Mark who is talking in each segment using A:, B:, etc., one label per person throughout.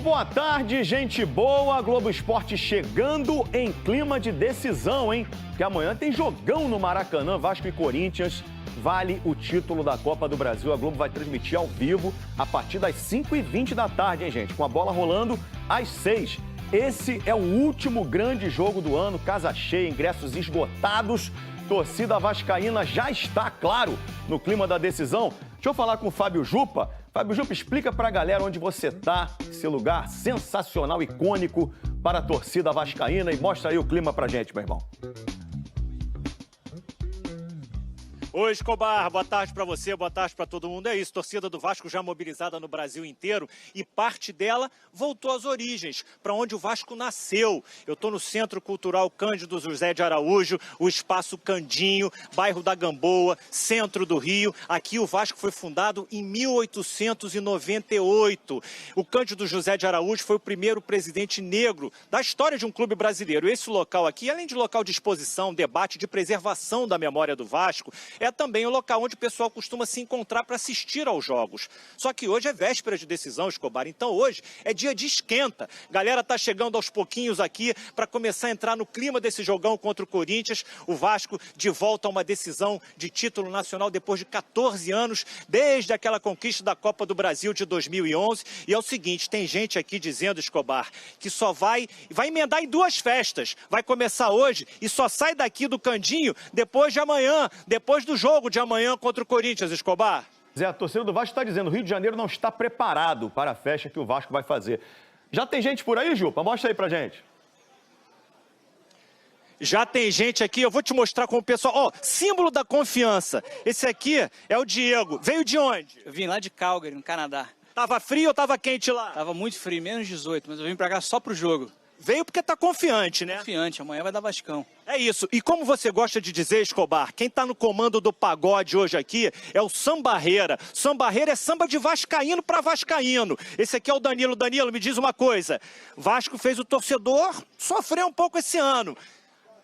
A: Muito boa tarde, gente boa. Globo Esporte chegando em clima de decisão, hein? Porque amanhã tem jogão no Maracanã, Vasco e Corinthians. Vale o título da Copa do Brasil. A Globo vai transmitir ao vivo a partir das 5h20 da tarde, hein, gente? Com a bola rolando às 6. Esse é o último grande jogo do ano, casa cheia, ingressos esgotados. Torcida vascaína já está, claro, no clima da decisão. Deixa eu falar com o Fábio Jupa. Fábio Jupa, explica pra galera onde você tá, esse lugar sensacional, icônico para a torcida vascaína, e mostra aí o clima pra gente, meu irmão.
B: Oi, Escobar, boa tarde para você, boa tarde para todo mundo. É isso, torcida do Vasco já mobilizada no Brasil inteiro e parte dela voltou às origens, para onde o Vasco nasceu. Eu estou no Centro Cultural Cândido José de Araújo, o Espaço Candinho, bairro da Gamboa, centro do Rio. Aqui o Vasco foi fundado em 1898. O Cândido José de Araújo foi o primeiro presidente negro da história de um clube brasileiro. Esse local aqui, além de local de exposição, debate, de preservação da memória do Vasco, é também o local onde o pessoal costuma se encontrar para assistir aos jogos. Só que hoje é véspera de decisão, Escobar, então hoje é dia de esquenta. Galera tá chegando aos pouquinhos aqui para começar a entrar no clima desse jogão contra o Corinthians. O Vasco de volta a uma decisão de título nacional depois de 14 anos, desde aquela conquista da Copa do Brasil de 2011. E é o seguinte, tem gente aqui dizendo, Escobar, que só vai emendar em duas festas. Vai começar hoje e só sai daqui do Candinho depois de amanhã, depois do jogo de amanhã contra o Corinthians, Escobar.
A: Zé, a torcida do Vasco está dizendo que o Rio de Janeiro não está preparado para a festa que o Vasco vai fazer. Já tem gente por aí, Jupa? Mostra aí pra gente.
B: Já tem gente aqui, eu vou te mostrar com o pessoal. Ó, símbolo da confiança. Esse aqui é o Diego. Veio de onde?
C: Eu vim lá de Calgary, no Canadá.
B: Tava frio ou tava quente lá?
C: Tava muito frio, menos 18, mas eu vim pra cá só pro jogo.
B: Veio porque tá confiante, né?
C: Confiante, amanhã vai dar Vascão.
B: É isso. E como você gosta de dizer, Escobar, quem tá no comando do pagode hoje aqui é o Sambarreira. Sambarreira é samba de vascaíno para vascaíno. Esse aqui é o Danilo. Danilo, me diz uma coisa. Vasco fez o torcedor sofrer um pouco esse ano.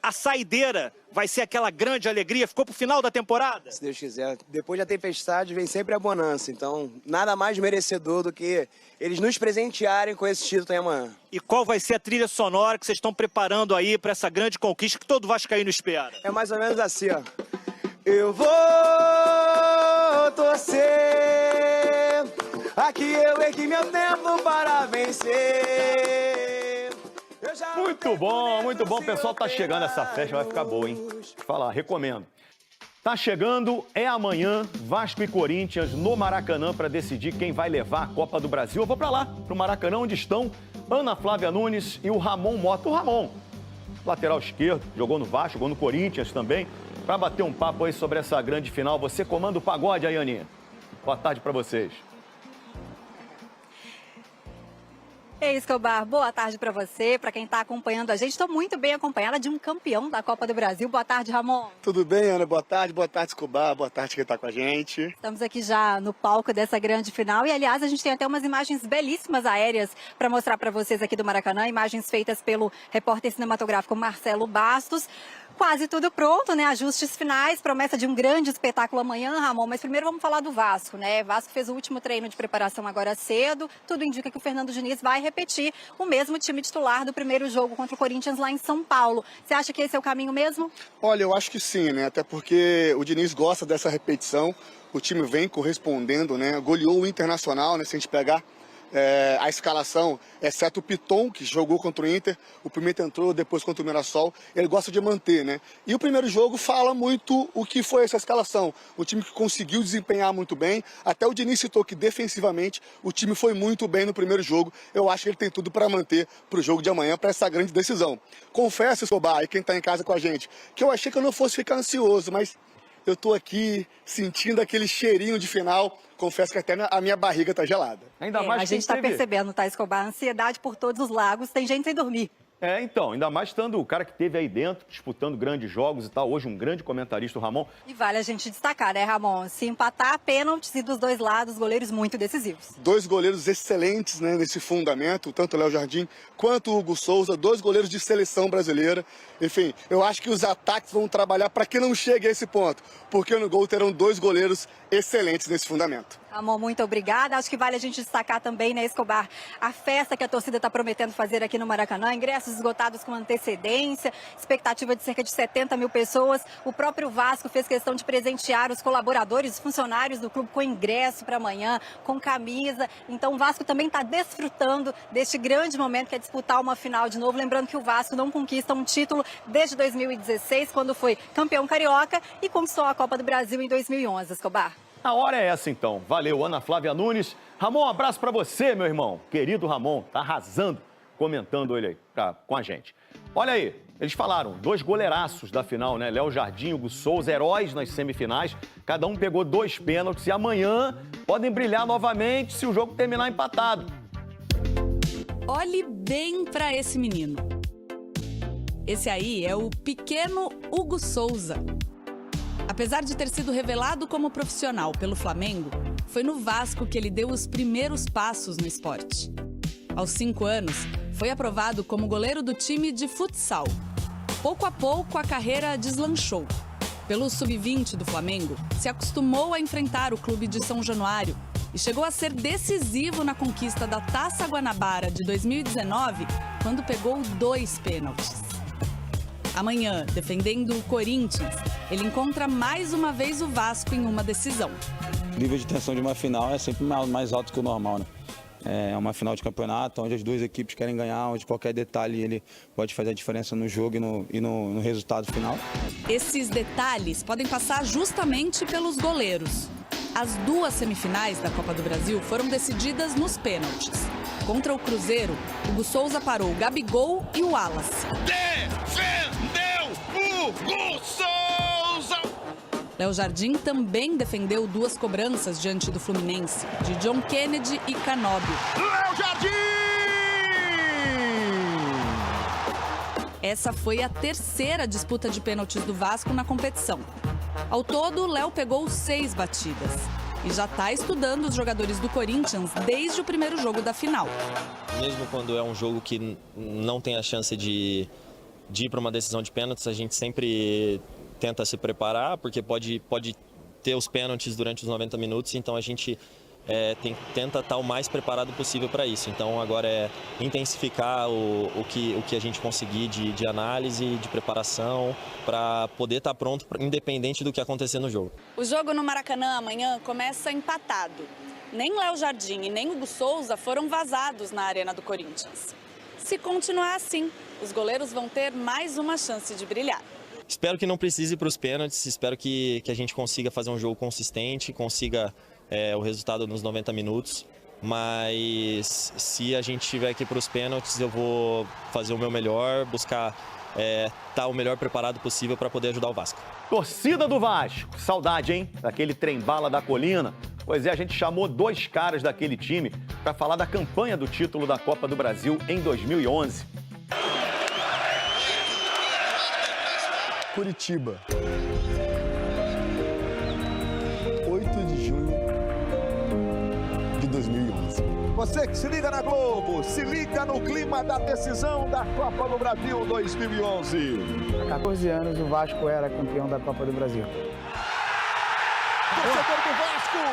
B: A saideira vai ser aquela grande alegria? Ficou pro final da temporada?
D: Se Deus quiser. Depois da tempestade vem sempre a bonança. Então, nada mais merecedor do que eles nos presentearem com esse título amanhã.
B: E qual vai ser a trilha sonora que vocês estão preparando aí para essa grande conquista que todo vascaíno espera?
D: É mais ou menos assim, ó. Eu vou torcer, aqui eu ergui meu tempo para vencer.
A: Muito bom, o pessoal tá chegando, essa festa vai ficar boa, hein? Deixa eu falar, recomendo. Tá chegando, é amanhã, Vasco e Corinthians no Maracanã para decidir quem vai levar a Copa do Brasil. Eu vou para lá, pro Maracanã, onde estão Ana Flávia Nunes e o Ramon Mota. O Ramon, lateral esquerdo, jogou no Vasco, jogou no Corinthians também, para bater um papo aí sobre essa grande final. Você comanda o pagode aí, Aninha. Boa tarde para vocês.
E: Ei, Escobar, boa tarde para você, para quem está acompanhando a gente. Estou muito bem acompanhada de um campeão da Copa do Brasil. Boa tarde, Ramon.
F: Tudo bem, Ana? Boa tarde, Escobar. Boa tarde quem está com a gente.
E: Estamos aqui já no palco dessa grande final e, aliás, a gente tem até umas imagens belíssimas aéreas para mostrar para vocês aqui do Maracanã, imagens feitas pelo repórter cinematográfico Marcelo Bastos. Quase tudo pronto, né? Ajustes finais, promessa de um grande espetáculo amanhã, Ramon. Mas primeiro vamos falar do Vasco, né? Vasco fez o último treino de preparação agora cedo. Tudo indica que o Fernando Diniz vai repetir o mesmo time titular do primeiro jogo contra o Corinthians lá em São Paulo. Você acha que esse é o caminho mesmo?
F: Olha, eu acho que sim, né? Até porque o Diniz gosta dessa repetição. O time vem correspondendo, né? Goleou o Internacional, né? Se a gente pegar a escalação, exceto o Piton, que jogou contra o Inter, o Pimenta entrou depois contra o Mirassol, ele gosta de manter, né? E o primeiro jogo fala muito o que foi essa escalação, o time que conseguiu desempenhar muito bem, até o Diniz citou que defensivamente o time foi muito bem no primeiro jogo, eu acho que ele tem tudo para manter para o jogo de amanhã, para essa grande decisão. Confesso, Escobar, e quem está em casa com a gente, que eu achei que eu não fosse ficar ansioso, mas eu estou aqui sentindo aquele cheirinho de final. Confesso que até a minha barriga está gelada.
E: Ainda mais a gente está percebendo, tá, Escobar? Ansiedade por todos os lagos, tem gente sem dormir.
A: Então, ainda mais estando o cara que esteve aí dentro, disputando grandes jogos e tal. Hoje um grande comentarista, o Ramon.
E: E vale a gente destacar, né, Ramon? Se empatar, pênaltis e dos dois lados, goleiros muito decisivos.
F: 2 goleiros excelentes, né, nesse fundamento, tanto o Léo Jardim quanto o Hugo Souza, 2 goleiros de seleção brasileira. Enfim, eu acho que os ataques vão trabalhar para que não chegue a esse ponto, porque no gol terão 2 goleiros excelentes nesse fundamento.
E: Ramon, muito obrigada. Acho que vale a gente destacar também, né, Escobar, a festa que a torcida está prometendo fazer aqui no Maracanã. Ingressos esgotados com antecedência, expectativa de cerca de 70 mil pessoas. O próprio Vasco fez questão de presentear os colaboradores, os funcionários do clube com ingresso para amanhã, com camisa. Então o Vasco também está desfrutando deste grande momento que é disputar uma final de novo. Lembrando que o Vasco não conquista um título desde 2016, quando foi campeão carioca e conquistou a Copa do Brasil em 2011, Escobar.
A: A hora é essa, então. Valeu, Ana Flávia Nunes. Ramon, um abraço pra você, meu irmão. Querido Ramon, tá arrasando, comentando ele aí com a gente. Olha aí, eles falaram, 2 goleiraços da final, né? Léo Jardim e Hugo Souza, heróis nas semifinais. Cada um pegou 2 pênaltis e amanhã podem brilhar novamente se o jogo terminar empatado.
G: Olhe bem pra esse menino. Esse aí é o pequeno Hugo Souza. Apesar de ter sido revelado como profissional pelo Flamengo, foi no Vasco que ele deu os primeiros passos no esporte. Aos 5 anos, foi aprovado como goleiro do time de futsal. Pouco a pouco, a carreira deslanchou. Pelo sub-20 do Flamengo, se acostumou a enfrentar o clube de São Januário e chegou a ser decisivo na conquista da Taça Guanabara de 2019, quando pegou 2 pênaltis. Amanhã, defendendo o Corinthians, ele encontra mais uma vez o Vasco em uma decisão.
H: O nível de tensão de uma final é sempre mais alto que o normal, né? É uma final de campeonato, onde as 2 equipes querem ganhar, onde qualquer detalhe ele pode fazer a diferença no jogo e no resultado final.
G: Esses detalhes podem passar justamente pelos goleiros. As 2 semifinais da Copa do Brasil foram decididas nos pênaltis. Contra o Cruzeiro, Hugo Souza parou o Gabigol e o Wallace. Defendeu Hugo Souza! Léo Jardim também defendeu 2 cobranças diante do Fluminense, de John Kennedy e Canóbio.
A: Léo Jardim!
G: Essa foi a 3ª disputa de pênaltis do Vasco na competição. Ao todo, Léo pegou 6 batidas. E já está estudando os jogadores do Corinthians desde o primeiro jogo da final.
I: Mesmo quando é um jogo que não tem a chance de ir para uma decisão de pênaltis, a gente sempre tenta se preparar, porque pode ter os pênaltis durante os 90 minutos, então a gente tenta estar o mais preparado possível para isso. Então agora é intensificar o que a gente conseguir de análise, de preparação, para poder estar pronto, independente do que acontecer no jogo.
G: O jogo no Maracanã amanhã começa empatado. Nem Léo Jardim e nem Hugo Souza foram vazados na Arena do Corinthians. Se continuar assim, os goleiros vão ter mais uma chance de brilhar.
I: Espero que não precise ir para os pênaltis, espero que a gente consiga fazer um jogo consistente, consiga o resultado nos 90 minutos, mas se a gente tiver que ir para os pênaltis, eu vou fazer o meu melhor, buscar estar o melhor preparado possível para poder ajudar o Vasco.
A: Torcida do Vasco, saudade, hein? Daquele trem-bala da colina. Pois é, a gente chamou 2 caras daquele time para falar da campanha do título da Copa do Brasil em 2011.
J: Curitiba. 8 de junho de 2011.
K: Você que se liga na Globo, se liga no clima da decisão da Copa do Brasil 2011.
L: Há 14 anos o Vasco era campeão da Copa do Brasil.
K: Torcedor do Vasco,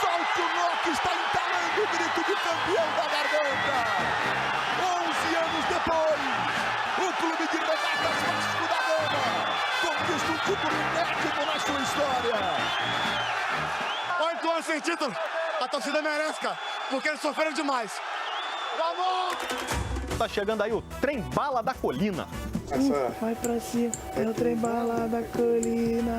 K: solta o nó que está entalando o grito de campeão da garganta. 11 anos depois, o clube de regatas Vasco da Gama conquista um título inédito na sua história.
F: 8 anos sem título, a torcida merece, cara, porque eles sofreram demais. Vamos!
A: Tá chegando aí o trem-bala da colina.
L: Vai pra cima, é o trem-bala da colina.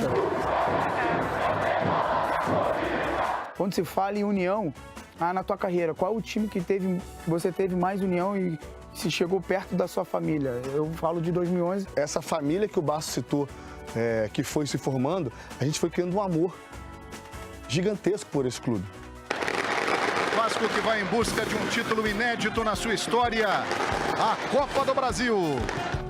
L: Quando se fala em união, na tua carreira, qual é o time que você teve mais união e se chegou perto da sua família? Eu falo de 2011.
J: Essa família que o Basso citou, que foi se formando, a gente foi criando um amor gigantesco por esse clube.
K: Vasco que vai em busca de um título inédito na sua história. a Copa do Brasil.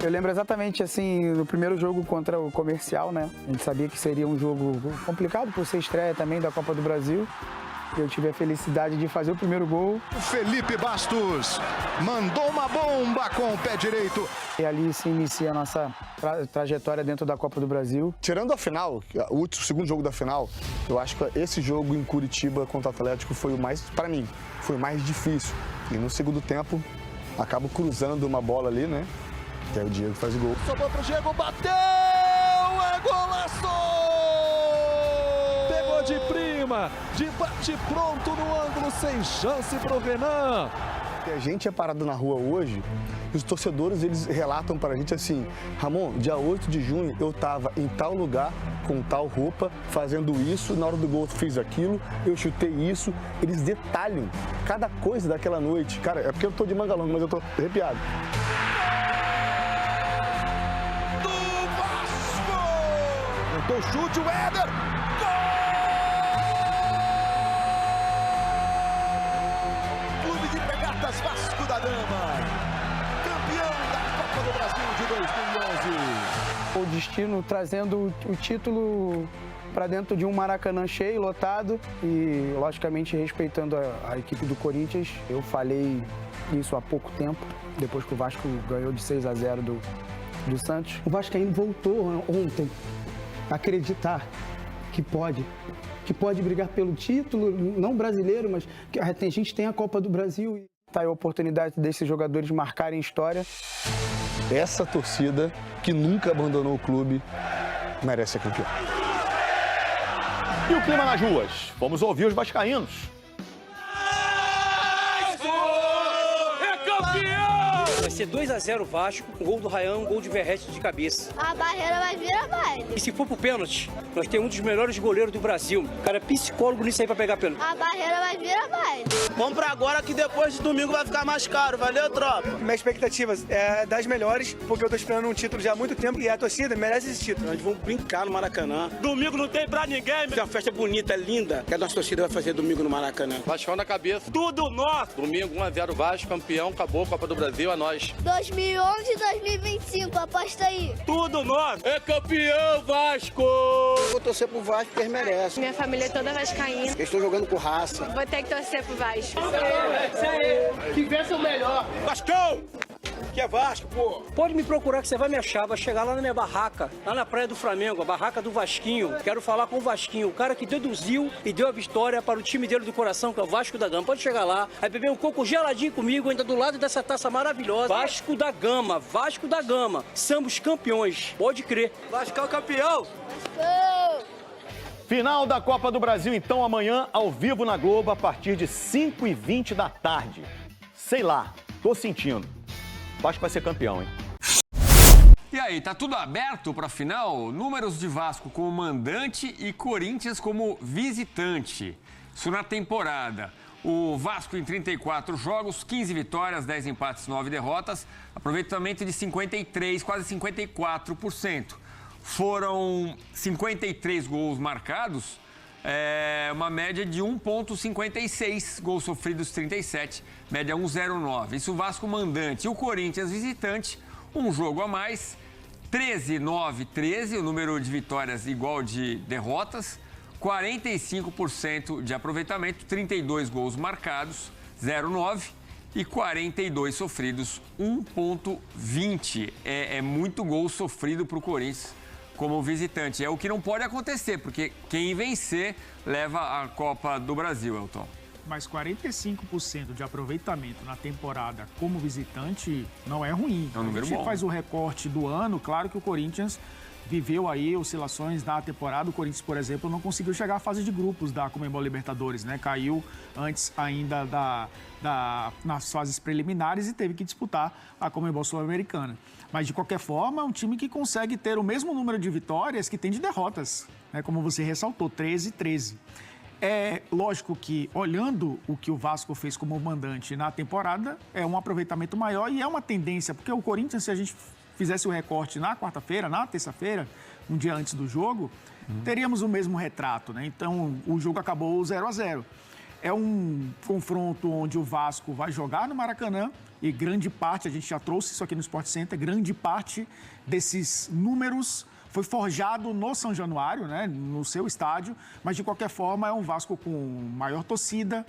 L: Eu lembro exatamente assim, no primeiro jogo contra o Comercial, né? A gente sabia que seria um jogo complicado por ser estreia também da Copa do Brasil. Eu tive a felicidade de fazer o primeiro gol.
K: O Felipe Bastos mandou uma bomba com o pé direito.
L: E ali se inicia a nossa trajetória dentro da Copa do Brasil.
J: Tirando a final, o segundo jogo da final, eu acho que esse jogo em Curitiba contra o Atlético foi o mais, para mim, foi o mais difícil. E no segundo tempo, acabo cruzando uma bola ali, né? Que é o Diego que faz o gol.
K: Sobrou pro Diego, bateu! É golaço! Pegou de prima, de bate pronto no ângulo, sem chance pro Renan.
J: A gente é parado na rua hoje, e os torcedores, eles relatam para a gente assim: Ramon, dia 8 de junho eu estava em tal lugar, com tal roupa, fazendo isso, na hora do gol eu fiz aquilo, eu chutei isso. Eles detalham cada coisa daquela noite. Cara, é porque eu tô de manga longa, mas eu tô arrepiado.
K: Tentou o chute, o Éder. Gol! Clube de Regatas Vasco da Gama, campeão da Copa do Brasil de 2011.
L: O destino trazendo o título para dentro de um Maracanã cheio, lotado e, logicamente, respeitando a equipe do Corinthians. Eu falei isso há pouco tempo, depois que o Vasco ganhou de 6-0 do Santos. O Vascaíno voltou ontem a acreditar que pode brigar pelo título, não brasileiro, mas que a gente tem a Copa do Brasil. Tá aí a oportunidade desses jogadores marcarem história.
J: Essa torcida que nunca abandonou o clube merece ser campeão.
A: E o clima nas ruas? Vamos ouvir os vascaínos.
M: Vai ser 2-0 o Vasco, um gol do Ryan, um gol de Verratti de cabeça.
N: A barreira vai virar baile.
M: E se for pro pênalti, nós temos um dos melhores goleiros do Brasil. O cara é psicólogo nisso aí pra pegar pênalti.
N: A barreira vai virar baile.
O: Vamos pra agora que depois de domingo vai ficar mais caro. Valeu, tropa?
P: Minha expectativa é das melhores, porque eu tô esperando um título já há muito tempo e a torcida merece esse título.
O: Nós vamos brincar no Maracanã. Domingo não tem pra ninguém. É uma festa bonita, linda, que a nossa torcida vai fazer domingo no Maracanã.
Q: Vascão na cabeça.
O: Tudo nosso.
Q: Domingo 1-0 Vasco, campeão, acabou, Copa do Brasil, é nóis.
N: 2011 e 2025, aposta aí.
O: Tudo nosso.
Q: É campeão, Vasco!
D: Vou torcer pro Vasco porque eles merecem.
R: Minha família é toda vascaína.
D: Eles estão jogando com raça.
R: Vou ter que torcer pro Vasco.
O: Isso aí. Que vença o melhor. Vascão! Que é Vasco, pô.
M: Pode me procurar que você vai me achar, vai chegar lá na minha barraca, lá na Praia do Flamengo, a barraca do Vasquinho. Quero falar com o Vasquinho, o cara que deduziu e deu a vitória para o time dele do coração, que é o Vasco da Gama. Pode chegar lá, vai beber um coco geladinho comigo, ainda do lado dessa taça maravilhosa. Vasco da Gama, Vasco da Gama. Somos campeões, pode crer.
O: Vascão campeão.
A: Final da Copa do Brasil, então, amanhã, ao vivo na Globo, a partir de 5h20 da tarde. Sei lá, tô sentindo. Vasco vai ser campeão, hein?
S: E aí, tá tudo aberto para a final? Números de Vasco como mandante e Corinthians como visitante. Isso na temporada. O Vasco em 34 jogos, 15 vitórias, 10 empates, 9 derrotas. Aproveitamento de 53%, quase 54%. Foram 53 gols marcados, uma média de 1,56, gols sofridos 37, média 1,09. Isso o Vasco mandante. E o Corinthians visitante, um jogo a mais, 13, 9, 13, o número de vitórias igual de derrotas, 45% de aproveitamento, 32 gols marcados, 0,9 e 42 sofridos, 1,20. É muito gol sofrido para o Corinthians como visitante. É o que não pode acontecer, porque quem vencer leva a Copa do Brasil, Elton.
T: Mas 45% de aproveitamento na temporada como visitante não é ruim.
S: É um número bom.
T: A gente faz o recorte do ano, claro que o Corinthians viveu aí oscilações na temporada. O Corinthians, por exemplo, não conseguiu chegar à fase de grupos da Conmebol Libertadores, né? Caiu antes ainda nas fases preliminares e teve que disputar a Conmebol Sul-Americana. Mas, de qualquer forma, é um time que consegue ter o mesmo número de vitórias que tem de derrotas, né? Como você ressaltou, 13-13. É lógico que, olhando o que o Vasco fez como mandante na temporada, é um aproveitamento maior e é uma tendência, porque o Corinthians, se a gente fizesse o recorte na quarta-feira, na terça-feira, um dia antes do jogo, teríamos o mesmo retrato, né? Então, o jogo acabou 0-0. É um confronto onde o Vasco vai jogar no Maracanã e grande parte, a gente já trouxe isso aqui no Sport Center, grande parte desses números foi forjado no São Januário, né, no seu estádio, mas de qualquer forma é um Vasco com maior torcida,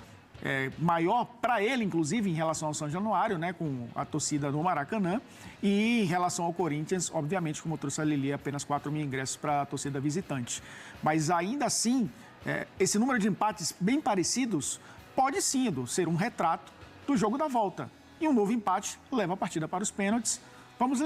T: maior para ele, inclusive, em relação ao São Januário, né, com a torcida no Maracanã, e em relação ao Corinthians, obviamente, como trouxe a Lili, apenas 4 mil ingressos para a torcida visitante. Mas ainda assim, esse número de empates bem parecidos pode sim, Edu, ser um retrato do jogo da volta. E um novo empate leva a partida para os pênaltis. Vamos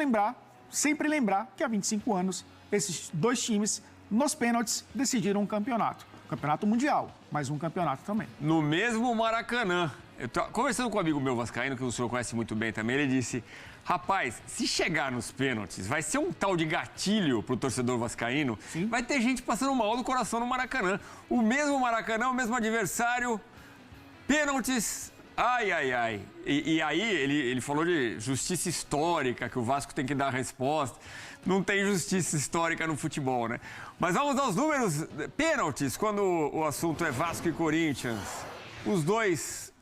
T: sempre lembrar que há 25 anos, esses dois times, nos pênaltis, decidiram um campeonato. Campeonato mundial, mas um campeonato também.
S: No mesmo Maracanã. Eu tô conversando com um amigo meu vascaíno, que o senhor conhece muito bem também, ele disse: rapaz, se chegar nos pênaltis, vai ser um tal de gatilho pro torcedor vascaíno. Sim. Vai ter gente passando mal do coração no Maracanã. O mesmo Maracanã, o mesmo adversário, pênaltis. Ai, ai, ai. E aí ele falou de justiça histórica, que o Vasco tem que dar a resposta. Não tem justiça histórica no futebol, né? Mas vamos aos números. Pênaltis, quando o assunto é Vasco e Corinthians. Os dois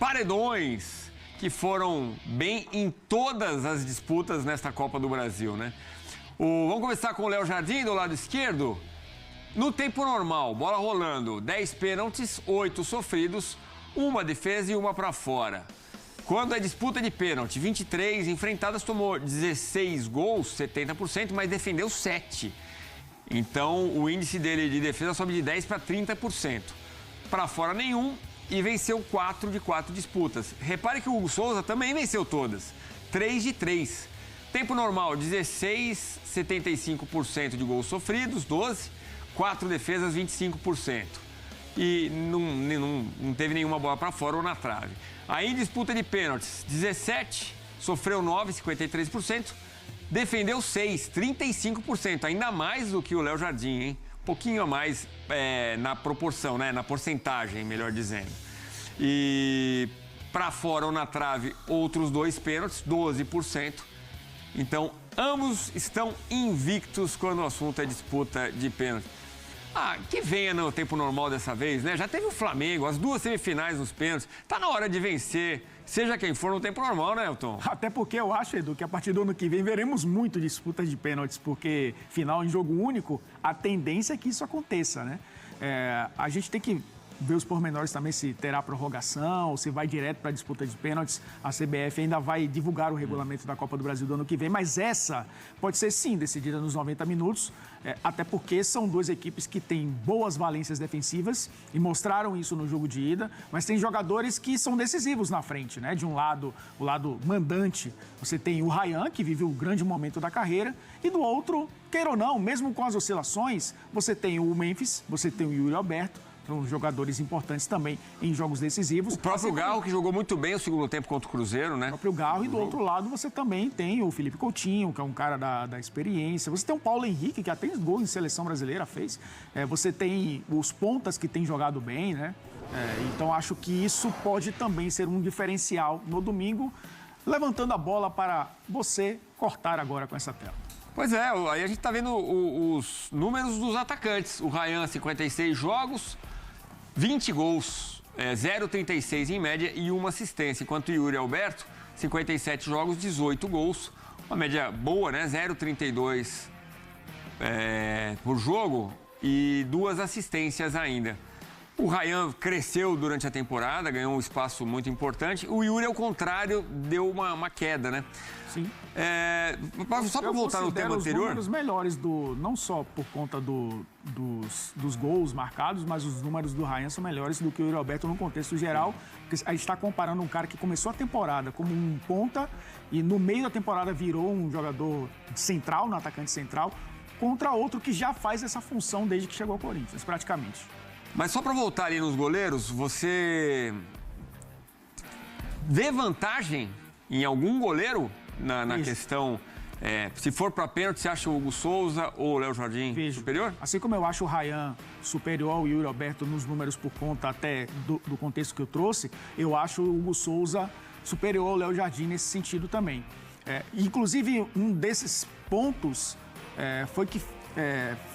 S: paredões que foram bem em todas as disputas nesta Copa do Brasil, né? Vamos começar com o Léo Jardim, do lado esquerdo. No tempo normal, bola rolando, 10 pênaltis, 8 sofridos, uma defesa e uma para fora. Quando é disputa de pênalti, 23 enfrentadas, tomou 16 gols, 70%, mas defendeu 7. Então, o índice dele de defesa sobe de 10% para 30%. Para fora nenhum e venceu 4 de 4 disputas. Repare que o Hugo Souza também venceu todas, 3 de 3. Tempo normal, 16, 75% de gols sofridos, 12, 4 defesas, 25%. E não teve nenhuma bola para fora ou na trave. Aí, em disputa de pênaltis, 17, sofreu 9, 53%, defendeu 6, 35%, ainda mais do que o Léo Jardim, hein? Um pouquinho a mais na proporção, né? Na porcentagem, melhor dizendo. E para fora ou na trave, outros 2 pênaltis, 12%. Então, ambos estão invictos quando o assunto é disputa de pênalti. Que venha no tempo normal dessa vez, né? Já teve o Flamengo, as 2 semifinais nos pênaltis. Tá na hora de vencer, seja quem for, no tempo normal, né, Elton?
T: Até porque eu acho, Edu, que a partir do ano que vem veremos muito disputas de pênaltis, porque final em jogo único, a tendência é que isso aconteça, né? A gente tem que ver os pormenores também, se terá prorrogação, ou se vai direto para a disputa de pênaltis. A CBF ainda vai divulgar o regulamento da Copa do Brasil do ano que vem, mas essa pode ser, sim, decidida nos 90 minutos, até porque são 2 equipes que têm boas valências defensivas e mostraram isso no jogo de ida, mas tem jogadores que são decisivos na frente, né? De um lado, o lado mandante, você tem o Ryan, que vive o grande momento da carreira, e do outro, queira ou não, mesmo com as oscilações, você tem o Memphis, você tem o Yuri Alberto, são jogadores importantes também em jogos decisivos.
S: O próprio Garro, que jogou muito bem o segundo tempo contra o Cruzeiro, né?
T: O próprio Garro. E do outro lado você também tem o Felipe Coutinho, que é um cara da experiência. Você tem o Paulo Henrique, que até gol em seleção brasileira fez. Você tem os pontas que têm jogado bem, né? Então acho que isso pode também ser um diferencial no domingo, levantando a bola para você cortar agora com essa tela.
S: Pois é, aí a gente tá vendo os números dos atacantes. O Ryan, 56 jogos, 20 gols, 0,36 em média e 1 assistência. Enquanto o Yuri Alberto, 57 jogos, 18 gols. Uma média boa, né? 0,32 por jogo e 2 assistências ainda. O Ryan cresceu durante a temporada, ganhou um espaço muito importante. O Yuri, ao contrário, deu uma queda, né?
T: Sim.
S: Só para voltar no tema anterior...
T: Os números melhores, não só por conta dos gols marcados, mas os números do Ryan são melhores do que o Yuri Alberto no contexto geral. Porque a gente está comparando um cara que começou a temporada como um ponta e no meio da temporada virou um jogador central, um atacante central, contra outro que já faz essa função desde que chegou ao Corinthians, praticamente.
S: Mas só para voltar ali nos goleiros, você vê vantagem em algum goleiro na questão... se for para pênalti, você acha o Hugo Souza ou o Léo Jardim superior?
T: Assim como eu acho o Ryan superior ao Yuri Alberto nos números por conta até do contexto que eu trouxe, eu acho o Hugo Souza superior ao Léo Jardim nesse sentido também. Inclusive, um desses pontos foi que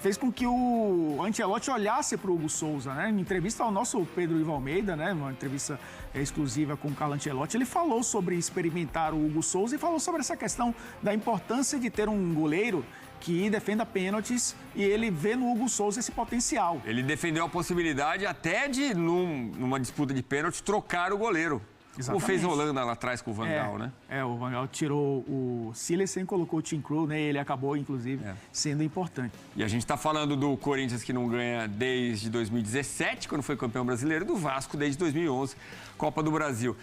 T: fez com que o Ancelotti olhasse para o Hugo Souza, né? Em entrevista ao nosso Pedro Ivo Almeida, né? Uma entrevista exclusiva com o Carlo Ancelotti, ele falou sobre experimentar o Hugo Souza e falou sobre essa questão da importância de ter um goleiro que defenda pênaltis e ele vê no Hugo Souza esse potencial.
S: Ele defendeu a possibilidade até de, numa disputa de pênalti, trocar o goleiro. Exatamente. Como fez a Holanda lá atrás com o Van Gaal, né?
T: O Van Gaal tirou o Silensen e colocou o Tim Krul, né? Ele acabou, inclusive, sendo importante.
S: E a gente está falando do Corinthians, que não ganha desde 2017, quando foi campeão brasileiro, do Vasco desde 2011, Copa do Brasil.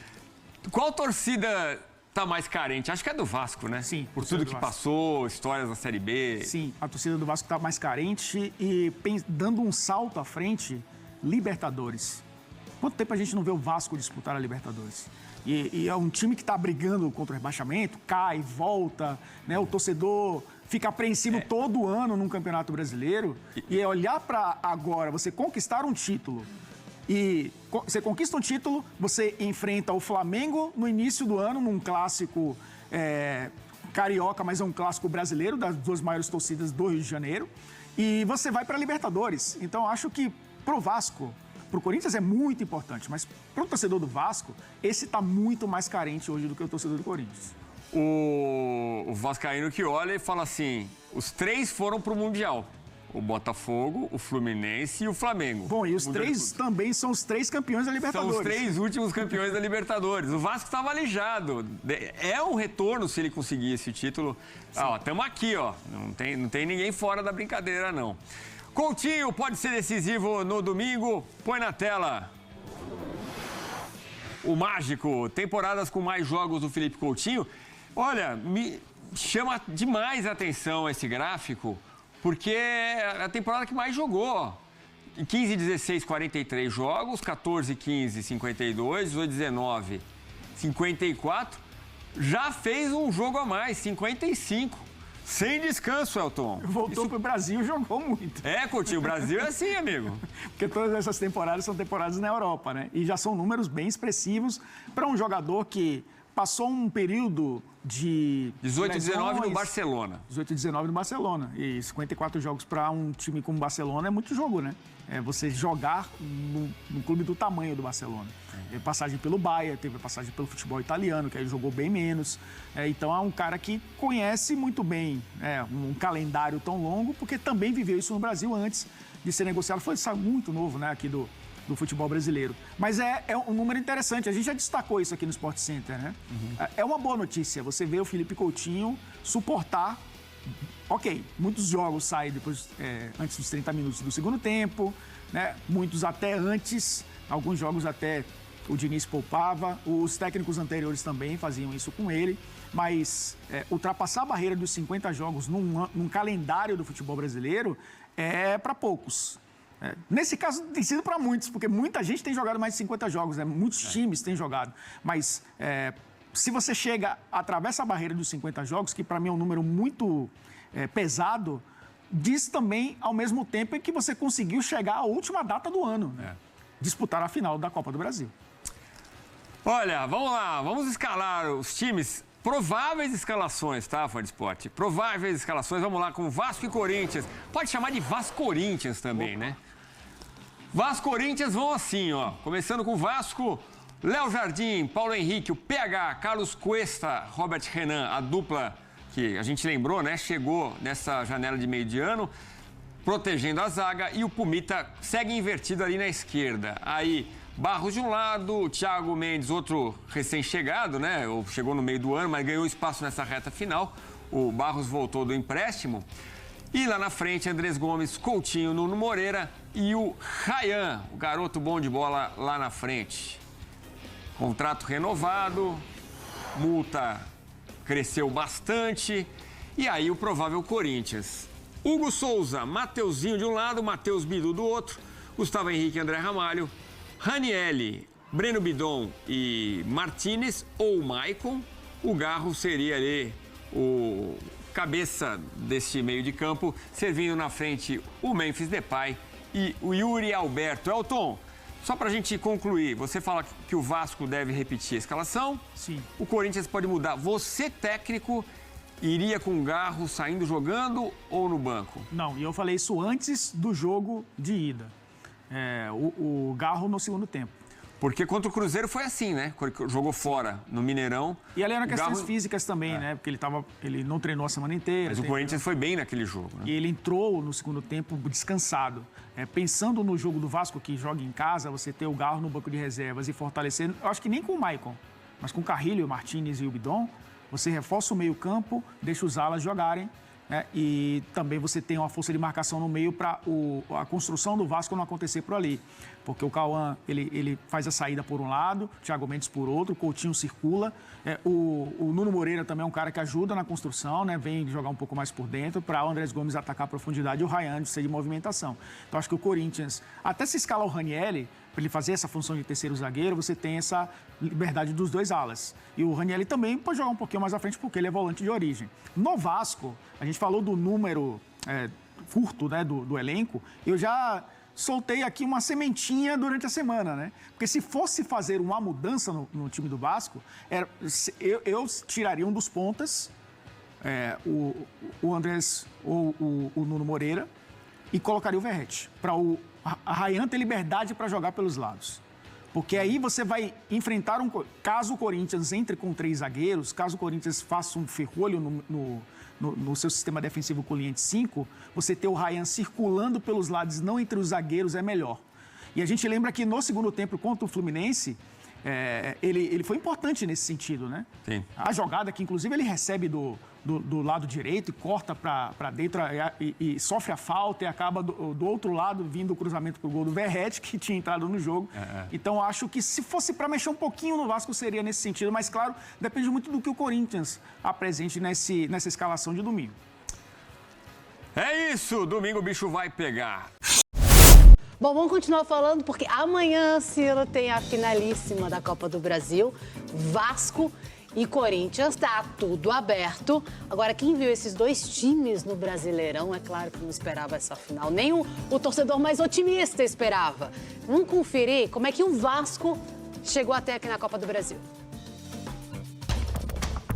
S: Qual torcida está mais carente? Acho que é do Vasco, né?
T: Sim.
S: Por tudo que passou, histórias da Série B.
T: Sim, a torcida do Vasco está mais carente e dando um salto à frente, Libertadores. Quanto tempo a gente não vê o Vasco disputar a Libertadores? E é um time que está brigando contra o rebaixamento, cai, volta, né? O torcedor fica apreensivo todo ano num Campeonato Brasileiro. E é olhar para agora, você conquistar um título. E você conquista um título, você enfrenta o Flamengo no início do ano, num clássico carioca, mas é um clássico brasileiro, das duas maiores torcidas do Rio de Janeiro. E você vai para a Libertadores. Então, acho que pro Vasco, pro Corinthians é muito importante, mas pro torcedor do Vasco, esse tá muito mais carente hoje do que o torcedor do Corinthians.
S: O vascaíno que olha e fala assim, os três foram pro Mundial. O Botafogo, o Fluminense e o Flamengo.
T: Bom, e os três também são os três campeões da Libertadores.
S: São os três últimos campeões da Libertadores. O Vasco estava alijado. É um retorno se ele conseguir esse título. Estamos aqui, ó. Não tem ninguém fora da brincadeira, não. Coutinho pode ser decisivo no domingo. Põe na tela. O mágico. Temporadas com mais jogos do Felipe Coutinho. Olha, me chama demais a atenção esse gráfico, porque é a temporada que mais jogou. Em 15, 16, 43 jogos. 14, 15, 52. 18, 19, 54. Já fez um jogo a mais, 55. Sem descanso, Elton.
T: Voltou pro Brasil e jogou muito.
S: Coutinho, o Brasil é assim, amigo.
T: Porque todas essas temporadas são temporadas na Europa, né? E já são números bem expressivos para um jogador que passou um período de
S: 18 e 19 no Barcelona.
T: 18 e 19 no Barcelona. E 54 jogos para um time como o Barcelona é muito jogo, né? É você jogar no clube do tamanho do Barcelona. Teve passagem pelo Bayern, teve passagem pelo futebol italiano, que aí jogou bem menos. Então é um cara que conhece muito bem um calendário tão longo, porque também viveu isso no Brasil antes de ser negociado. Foi muito novo, né, aqui do futebol brasileiro. Mas é um número interessante. A gente já destacou isso aqui no Sport Center, né? É uma boa notícia você ver o Felipe Coutinho suportar. Ok, muitos jogos saem depois, antes dos 30 minutos do segundo tempo, né? Muitos até antes, alguns jogos até o Diniz poupava, os técnicos anteriores também faziam isso com ele, mas ultrapassar a barreira dos 50 jogos num calendário do futebol brasileiro é para poucos. Nesse caso tem sido para muitos, porque muita gente tem jogado mais de 50 jogos, né? Muitos times têm jogado, mas se você atravessa a barreira dos 50 jogos, que para mim é um número muito pesado, diz também ao mesmo tempo que você conseguiu chegar à última data do ano, disputar a final da Copa do Brasil.
S: Olha, vamos lá, vamos escalar os times. Prováveis escalações, tá, Fã de Esporte? Prováveis escalações, vamos lá, com Vasco e Corinthians. Pode chamar de Vasco-Corinthians também, né? Vasco-Corinthians vão assim, ó. Começando com o Vasco, Léo Jardim, Paulo Henrique, o PH, Carlos Cuesta, Robert Renan, a dupla que a gente lembrou, né? Chegou nessa janela de meio de ano, protegendo a zaga, e o Pumita segue invertido ali na esquerda. Aí, Barros de um lado, Thiago Mendes, outro recém-chegado, né? Ou chegou no meio do ano, mas ganhou espaço nessa reta final. O Barros voltou do empréstimo. E lá na frente, Andrés Gomes, Coutinho, Nuno Moreira e o Ryan, o garoto bom de bola lá na frente. Contrato renovado, multa cresceu bastante. E aí o provável Corinthians. Hugo Souza, Mateuzinho de um lado, Matheus Bidu do outro, Gustavo Henrique e André Ramalho, Ranielli, Breno Bidon e Martínez ou Maicon. O Garro seria ali o cabeça desse meio de campo, servindo na frente o Memphis Depay e o Yuri Alberto. Elton, só pra gente concluir, você fala que o Vasco deve repetir a escalação.
T: Sim.
S: O Corinthians pode mudar. Você, técnico, iria com o Garro saindo jogando ou no banco?
T: Não, e eu falei isso antes do jogo de ida. O Garro no segundo tempo.
S: Porque contra o Cruzeiro foi assim, né? Jogou fora no Mineirão.
T: E ali eram questões físicas também, né? Porque ele não treinou a semana inteira.
S: Mas o Corinthians foi bem naquele jogo, né?
T: E ele entrou no segundo tempo descansado. Pensando no jogo do Vasco, que joga em casa, você ter o Garro no banco de reservas e fortalecer, eu acho que nem com o Maicon, mas com o Carrilho, o Martínez e o Bidon, você reforça o meio-campo, deixa os alas jogarem, né? E também você tem uma força de marcação no meio para a construção do Vasco não acontecer por ali. Porque o Cauã, ele faz a saída por um lado, o Thiago Mendes por outro, o Coutinho circula. O Nuno Moreira também é um cara que ajuda na construção, né? Vem jogar um pouco mais por dentro para o Andrés Gomes atacar a profundidade e o Ryan ser de movimentação. Então acho que o Corinthians, até se escalar o Ranieri, para ele fazer essa função de terceiro zagueiro, você tem essa liberdade dos dois alas. E o Ranieri também pode jogar um pouquinho mais à frente porque ele é volante de origem. No Vasco, a gente falou do número curto, né, do elenco, eu já soltei aqui uma sementinha durante a semana, né? Porque se fosse fazer uma mudança no time do Vasco, eu tiraria um dos pontas, o Andrés ou o Nuno Moreira, e colocaria o Verratti, para a Ryan ter liberdade para jogar pelos lados. Porque aí você vai enfrentar caso o Corinthians entre com 3 zagueiros, caso o Corinthians faça um ferrolho no seu sistema defensivo com linha de 5, você ter o Ryan circulando pelos lados, não entre os zagueiros, é melhor. E a gente lembra que no segundo tempo contra o Fluminense, ele foi importante nesse sentido, né?
S: Sim.
T: A jogada que, inclusive, ele recebe do lado direito e corta para dentro e sofre a falta e acaba do outro lado vindo o cruzamento para o gol do Verratti, que tinha entrado no jogo. Então, acho que se fosse para mexer um pouquinho no Vasco, seria nesse sentido. Mas, claro, depende muito do que o Corinthians apresente nessa escalação de domingo.
S: É isso! Domingo o bicho vai pegar.
U: Bom, vamos continuar falando, porque amanhã, Ciro, tem a finalíssima da Copa do Brasil, Vasco e Corinthians, tá tudo aberto. Agora, quem viu esses dois times no Brasileirão, é claro que não esperava essa final. Nem o torcedor mais otimista esperava. Vamos conferir como é que o Vasco chegou até aqui na Copa do Brasil.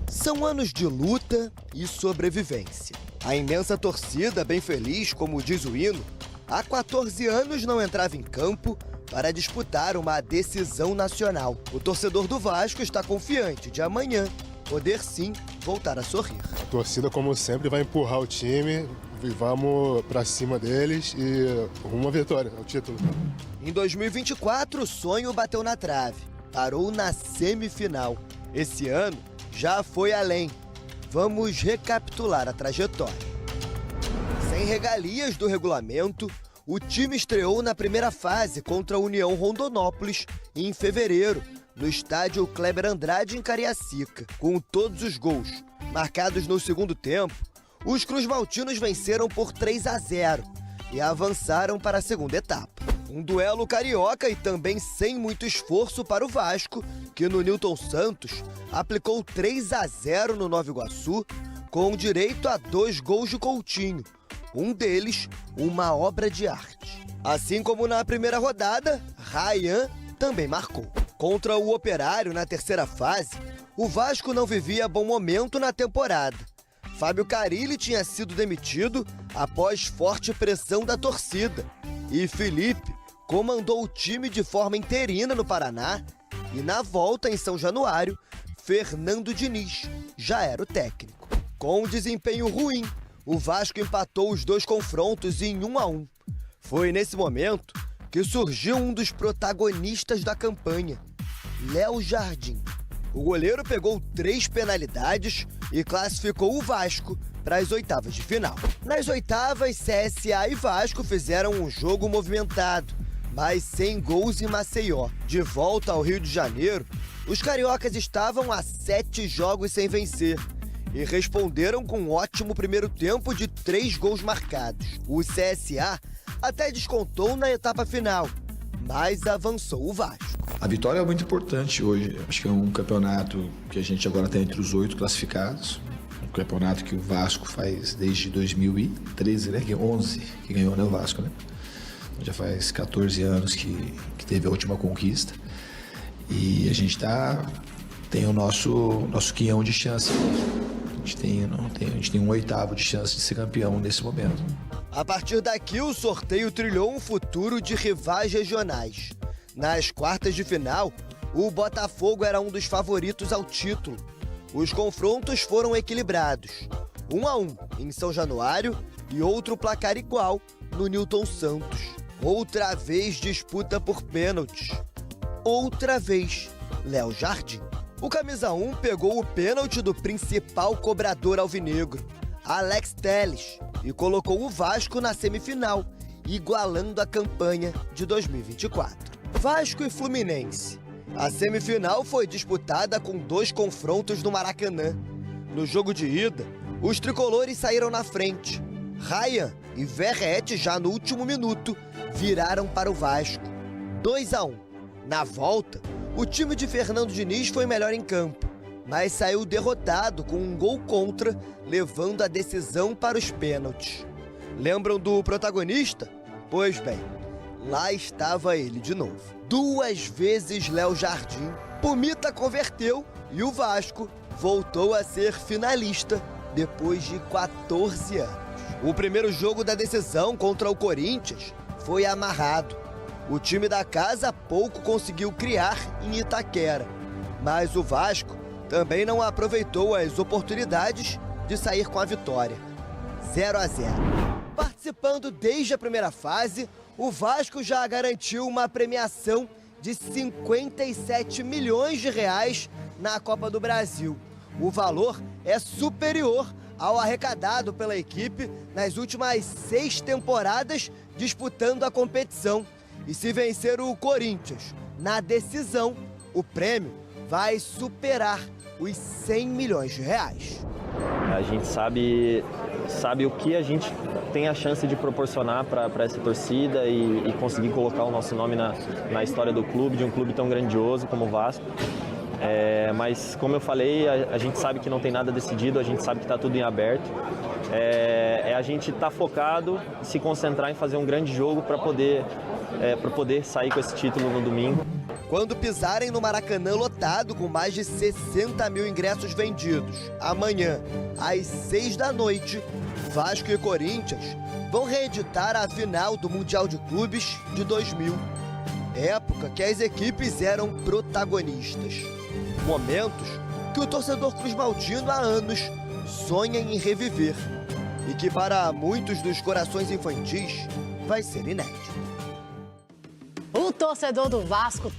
V: São anos de luta e sobrevivência. A imensa torcida, bem feliz, como diz o hino, há 14 anos não entrava em campo para disputar uma decisão nacional. O torcedor do Vasco está confiante de amanhã poder sim voltar a sorrir.
W: A torcida, como sempre, vai empurrar o time e vamos para cima deles e rumo à vitória, ao título.
V: Em 2024, o sonho bateu na trave, parou na semifinal. Esse ano já foi além. Vamos recapitular a trajetória. Sem regalias do regulamento, o time estreou na primeira fase contra a União Rondonópolis em fevereiro, no estádio Kleber Andrade, em Cariacica. Com todos os gols marcados no segundo tempo, os cruzmaltinos venceram por 3-0 e avançaram para a segunda etapa. Um duelo carioca e também sem muito esforço para o Vasco, que no Nilton Santos aplicou 3-0 no Nova Iguaçu, com direito a 2 gols de Coutinho. Um deles, uma obra de arte. Assim como na primeira rodada, Ryan também marcou. Contra o Operário na terceira fase, o Vasco não vivia bom momento na temporada. Fábio Carille tinha sido demitido após forte pressão da torcida. E Felipe comandou o time de forma interina no Paraná. E na volta em São Januário, Fernando Diniz já era o técnico. Com um desempenho ruim, o Vasco empatou os 2 confrontos em 1-1. Foi nesse momento que surgiu um dos protagonistas da campanha, Léo Jardim. O goleiro pegou 3 penalidades e classificou o Vasco para as oitavas de final. Nas oitavas, CSA e Vasco fizeram um jogo movimentado, mas sem gols em Maceió. De volta ao Rio de Janeiro, os cariocas estavam a 7 jogos sem vencer e responderam com um ótimo primeiro tempo de 3 gols marcados. O CSA até descontou na etapa final, mas avançou o Vasco.
X: A vitória é muito importante hoje. Acho que é um campeonato que a gente agora está entre os 8 classificados. Um campeonato que o Vasco faz desde 2013, né? Que é 11 que ganhou, né, o Vasco, né? Já faz 14 anos que teve a última conquista. E a gente tem o nosso quinhão de chance gente tem um 1/8 de chance de ser campeão nesse momento.
V: A partir daqui, o sorteio trilhou um futuro de rivais regionais. Nas quartas de final, o Botafogo era um dos favoritos ao título. Os confrontos foram equilibrados. 1-1 em São Januário e outro placar igual no Newton Santos. Outra vez disputa por pênaltis. Outra vez, Léo Jardim. O camisa 1 pegou o pênalti do principal cobrador alvinegro, Alex Telles, e colocou o Vasco na semifinal, igualando a campanha de 2024. Vasco e Fluminense. A semifinal foi disputada com 2 confrontos no Maracanã. No jogo de ida, os tricolores saíram na frente. Ryan e Verrete, já no último minuto, viraram para o Vasco. 2-1. Na volta, o time de Fernando Diniz foi melhor em campo, mas saiu derrotado com um gol contra, levando a decisão para os pênaltis. Lembram do protagonista? Pois bem, lá estava ele de novo. 2 vezes Léo Jardim, Pumita converteu e o Vasco voltou a ser finalista depois de 14 anos. O primeiro jogo da decisão contra o Corinthians foi amarrado. O time da casa pouco conseguiu criar em Itaquera, mas o Vasco também não aproveitou as oportunidades de sair com a vitória. 0-0. Participando desde a primeira fase, o Vasco já garantiu uma premiação de 57 milhões de reais na Copa do Brasil. O valor é superior ao arrecadado pela equipe nas últimas 6 temporadas disputando a competição. E se vencer o Corinthians na decisão, o prêmio vai superar os 100 milhões de reais.
I: A gente sabe o que a gente tem a chance de proporcionar para essa torcida e conseguir colocar o nosso nome na história do clube, de um clube tão grandioso como o Vasco. Mas, como eu falei, a gente sabe que não tem nada decidido, a gente sabe que está tudo em aberto. A gente estar focado, se concentrar em fazer um grande jogo para poder sair com esse título no domingo.
V: Quando pisarem no Maracanã lotado com mais de 60 mil ingressos vendidos, amanhã, às 6 da noite, Vasco e Corinthians vão reeditar a final do Mundial de Clubes de 2000. Época que as equipes eram protagonistas. Momentos que o torcedor cruzmaltino há anos sonha em reviver e que para muitos dos corações infantis vai ser inédito.
U: O torcedor do Vasco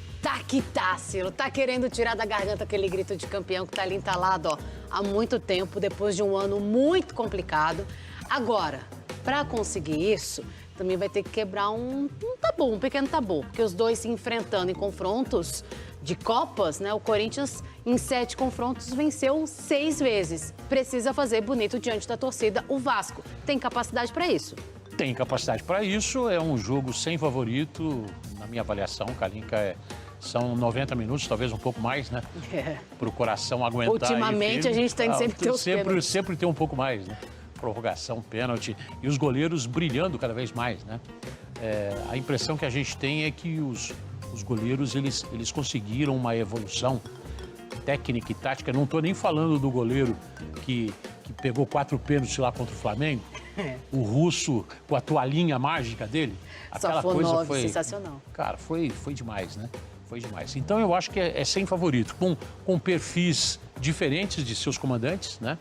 U: Ciro, tá querendo tirar da garganta aquele grito de campeão que tá ali entalado, ó, há muito tempo, depois de um ano muito complicado. Agora, para conseguir isso, também vai ter que quebrar um tabu, um pequeno tabu, porque os dois se enfrentando em confrontos de Copas, né? O Corinthians, em 7 confrontos, venceu 6 vezes. Precisa fazer bonito diante da torcida. O Vasco tem capacidade para isso?
B: Tem capacidade para isso. É um jogo sem favorito, na minha avaliação. Kalinka são 90 minutos, talvez um pouco mais, né? Para o coração aguentar.
U: Ultimamente, a gente tem que sempre ter os pênaltis.
B: Sempre tem um pouco mais, né? Prorrogação, pênalti. E os goleiros brilhando cada vez mais, né? A impressão que a gente tem é que os goleiros, eles conseguiram uma evolução técnica e tática. Não estou nem falando do goleiro que pegou 4 pênaltis lá contra o Flamengo. O russo, com a toalhinha mágica dele. Aquela coisa foi
U: sensacional.
B: Cara, foi demais, né? Foi demais. Então eu acho que é sem favorito, com perfis diferentes de seus comandantes, né?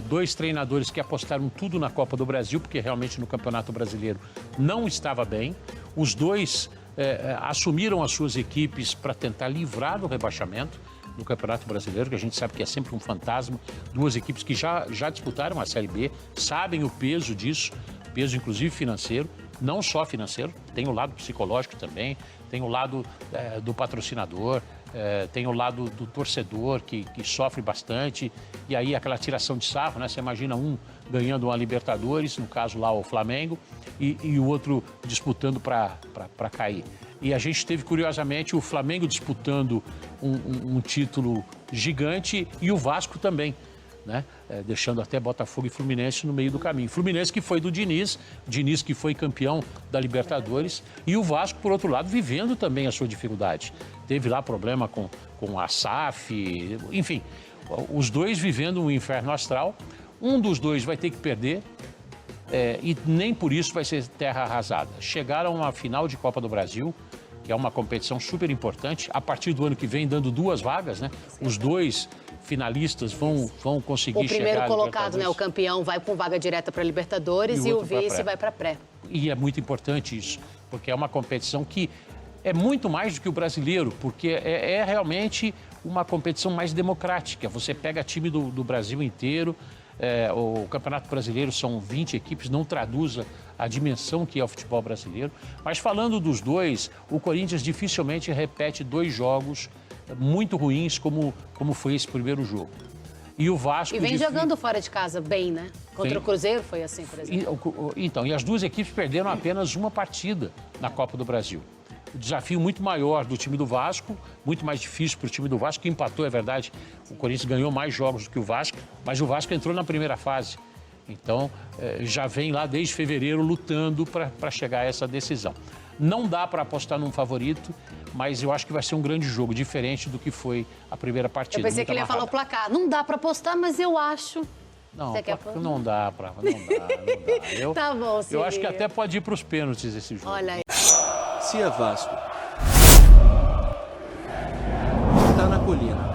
B: 2 treinadores que apostaram tudo na Copa do Brasil, porque realmente no Campeonato Brasileiro não estava bem. Os dois assumiram as suas equipes para tentar livrar do rebaixamento no Campeonato Brasileiro, que a gente sabe que é sempre um fantasma. 2 equipes que já disputaram a Série B, sabem o peso disso, peso inclusive financeiro, não só financeiro, tem o lado psicológico também, tem o lado do patrocinador, tem o lado do torcedor que sofre bastante, e aí aquela tiração de sarro, né? Você imagina um ganhando uma Libertadores, no caso lá o Flamengo, e o outro disputando para cair. E a gente teve, curiosamente, o Flamengo disputando um título gigante e o Vasco também, né? Deixando até Botafogo e Fluminense no meio do caminho. Fluminense que foi do Diniz que foi campeão da Libertadores, e o Vasco, por outro lado, vivendo também a sua dificuldade. Teve lá problema com a SAF, enfim. os dois vivendo um inferno astral. Um dos dois vai ter que perder e nem por isso vai ser terra arrasada. Chegaram à final de Copa do Brasil, que é uma competição super importante, a partir do ano que vem dando 2 vagas, né? Os 2 finalistas vão conseguir chegar...
U: O primeiro colocado, né, o campeão, vai com vaga direta para Libertadores e o vice vai para pré.
B: E é muito importante isso, porque é uma competição que é muito mais do que o brasileiro, porque é realmente uma competição mais democrática. Você pega time do Brasil inteiro, o Campeonato Brasileiro são 20 equipes, não traduz a dimensão que é o futebol brasileiro. Mas falando dos dois, o Corinthians dificilmente repete 2 jogos muito ruins como foi esse primeiro jogo. E o Vasco...
U: E vem jogando fora de casa bem, né? Contra o Cruzeiro foi assim, por exemplo.
B: Então, e as 2 equipes perderam apenas uma partida na Copa do Brasil. O desafio muito maior do time do Vasco, muito mais difícil para o time do Vasco, que empatou, é verdade. O Corinthians ganhou mais jogos do que o Vasco, mas o Vasco entrou na primeira fase. Então, já vem lá desde fevereiro lutando para chegar a essa decisão. Não dá para apostar num favorito, mas eu acho que vai ser um grande jogo, diferente do que foi a primeira partida.
U: Eu pensei que ele ia falar o placar. Não dá para apostar, mas eu acho...
B: Não, não dá para... Não dá.
U: Tá bom,
B: eu acho que até pode ir para os pênaltis esse jogo.
U: Olha aí.
C: Se é Vasco, tá na colina.